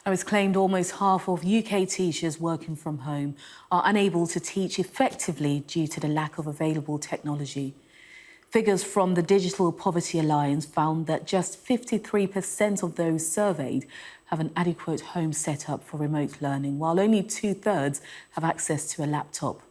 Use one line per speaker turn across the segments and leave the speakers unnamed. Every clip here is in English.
Now, it's claimed almost half of UK teachers working from home are unable to teach effectively due to the lack of available technology. Figures from the Digital Poverty Alliance found that just 53% of those surveyed have an adequate home setup for remote learning, while only two-thirds have access to a laptop.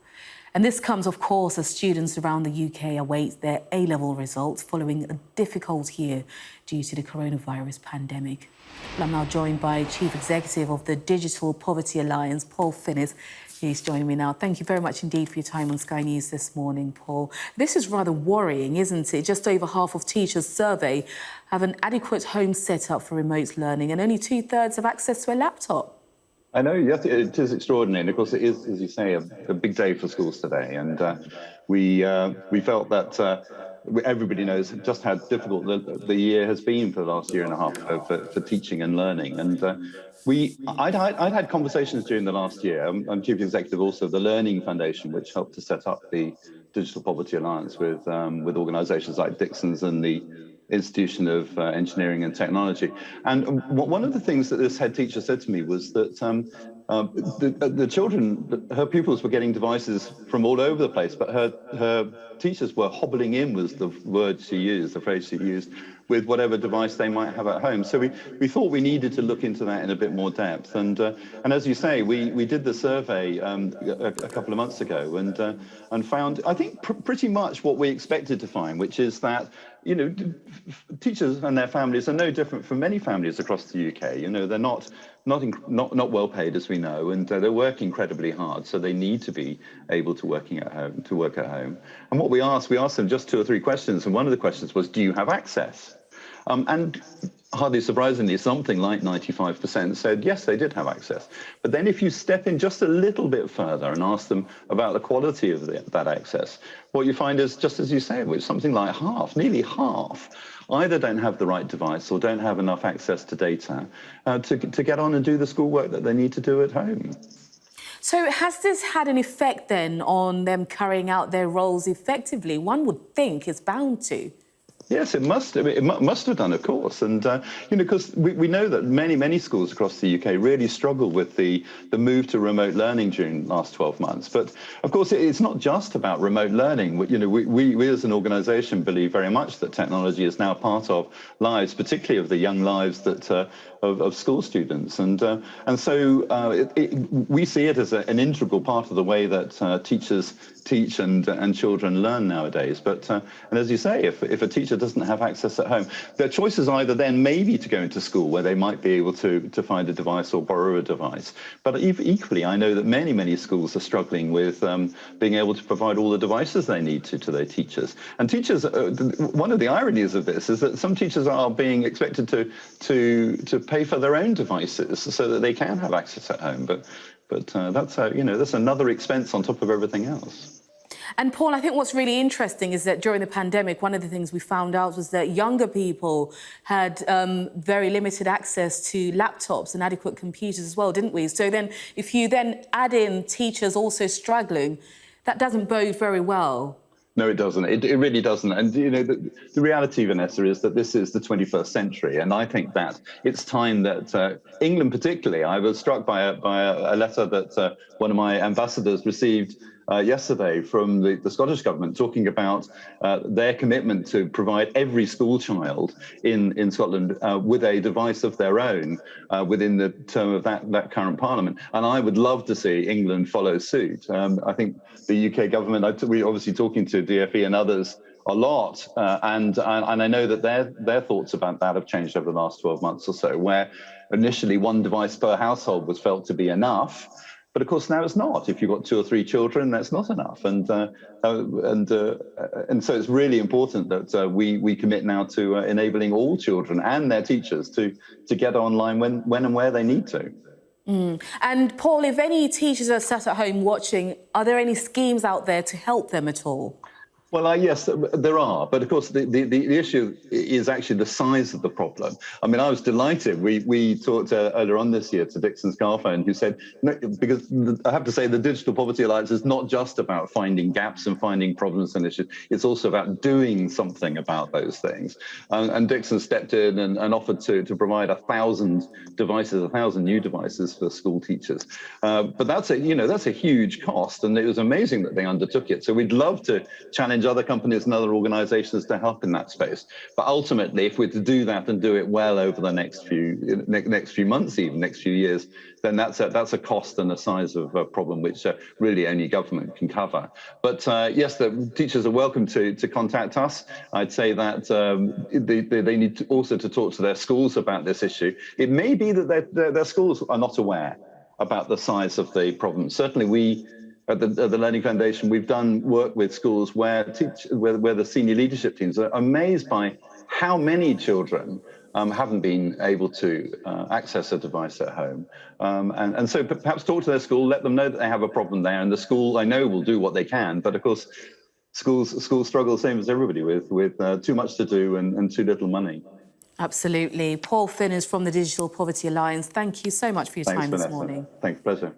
And this comes, of course, as students around the UK await their A-level results following a difficult year due to the coronavirus pandemic. I'm now joined by Chief Executive of the Digital Poverty Alliance, Paul Finnis. He's joining me now. Thank you very much indeed for your time on Sky News this morning, Paul. This is rather worrying, isn't it? Just over half of teachers surveyed have an adequate home setup for remote learning and only two-thirds have access to a laptop.
I know, yes, it is extraordinary. And of course, it is, as you say, a big day for schools today. And we felt that everybody knows just how difficult the year has been for the last year and a half for teaching and learning. And I'd had conversations during the last year. I'm Chief Executive also of the Learning Foundation, which helped to set up the Digital Poverty Alliance with organisations like Dixon's and the Institution of Engineering and Technology. And one of the things that this head teacher said to me was that the children, her pupils were getting devices from all over the place, but her teachers were hobbling in, was the word she used, the phrase she used, with whatever device they might have at home. So we thought we needed to look into that in a bit more depth. And as you say, we did the survey a couple of months ago and found, I think, pretty much what we expected to find, which is that, you know, teachers and their families are no different from many families across the UK. You know, they're not well paid, as we know, and they work incredibly hard, so they need to be able to work at home. And what we asked them just 2 or 3 questions, and one of the questions was, do you have access? And hardly surprisingly, something like 95% said yes, they did have access. But then if you step in just a little bit further and ask them about the quality of that access, what you find is, just as you say, which something like half, nearly half, either don't have the right device or don't have enough access to data to get on and do the schoolwork that they need to do at home.
So has this had an effect then on them carrying out their roles effectively? One would think it's bound to.
Yes, it must have done, of course. And, you know, because we know that many schools across the UK really struggled with the move to remote learning during the last 12 months. But, of course, it's not just about remote learning. You know, we as an organisation believe very much that technology is now part of lives, particularly of the young lives that of school students. And so we see it as an integral part of the way that teachers teach and children learn nowadays. But and as you say, if a teacher doesn't have access at home, their choice is either then maybe to go into school where they might be able to find a device or borrow a device. But equally, I know that many schools are struggling with being able to provide all the devices they need to their teachers. And teachers, one of the ironies of this is that some teachers are being expected to pay for their own devices so that they can have access at home. But that's another expense on top of everything else.
And Paul, I think what's really interesting is that during the pandemic, one of the things we found out was that younger people had very limited access to laptops and adequate computers as well, didn't we? So then if you then add in teachers also struggling, that doesn't bode very well.
No, it doesn't. It really doesn't. And, you know, the reality, Vanessa, is that this is the 21st century. And I think that it's time that England particularly, I was struck by a letter that one of my ambassadors received yesterday from the Scottish government, talking about their commitment to provide every school child in Scotland with a device of their own within the term of that current parliament. And I would love to see England follow suit. I think the UK government, we're obviously talking to DFE and others a lot, and I know that their thoughts about that have changed over the last 12 months or so, where initially 1 device per household was felt to be enough. But of course now it's not. If you've got 2 or 3 children, that's not enough. And so it's really important that we commit now to enabling all children and their teachers to get online when and where they need to.
And Paul, if any teachers are sat at home watching, are there any schemes out there to help them at all?
Well, yes, there are. But of course, the issue is actually the size of the problem. I mean, I was delighted. We talked earlier on this year to Dixon Scarphone, who said, no, because I have to say the Digital Poverty Alliance is not just about finding gaps and finding problems and issues. It's also about doing something about those things. And Dixon stepped in and offered to provide 1,000 devices, 1,000 new devices for school teachers. But that's a huge cost. And it was amazing that they undertook it. So we'd love to challenge other companies and other organizations to help in that space. But ultimately, if we're to do that and do it well over the next few months, even next few years, then that's a cost and a size of a problem which really only government can cover. But yes, the teachers are welcome to contact us. I'd say that they need also to talk to their schools about this issue. It may be that their schools are not aware about the size of the problem. Certainly we, at the Learning Foundation, we've done work with schools where the senior leadership teams are amazed by how many children haven't been able to access a device at home. And so perhaps talk to their school, let them know that they have a problem there, and the school, I know, will do what they can. But of course, schools struggle the same as everybody with too much to do and too little money.
Absolutely. Paul Finnis from the Digital Poverty Alliance, thank you so much for your
Thanks,
time this
Vanessa.
morning.
Thanks, pleasure.